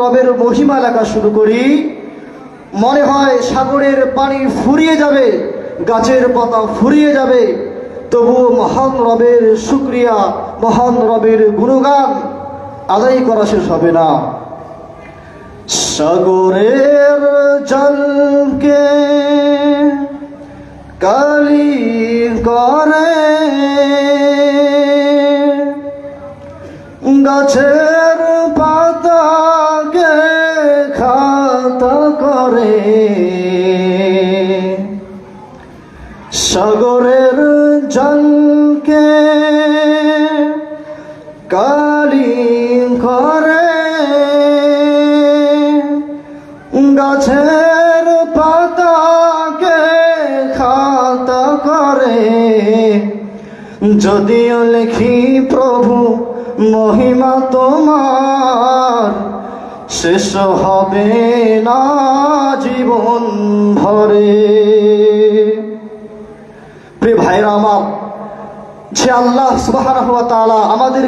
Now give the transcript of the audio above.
রবের মহিমা লেখা শুরু করি, মনে হয় সাগরের পানি ফুরিয়ে যাবে, গাছের পাতা ফুরিয়ে যাবে, তবুও মহান রবের শুকরিয়া, মহান রবের গুণগান আদায় করা শেষ হবে না। সাগরের জলকে কালি করে, গাছের পাতাকে খাতা করে, সাগরের জলকে কালি করে, গাছের পাতাকে খাতা করে। যদিও লিখি প্রভু মহিমা তোমার, শেষ হবে না জীবন ভরে। প্রিয় ভাইরা আমার, যে আল্লাহ সুবহানাহু ওয়া তাআলা আমাদের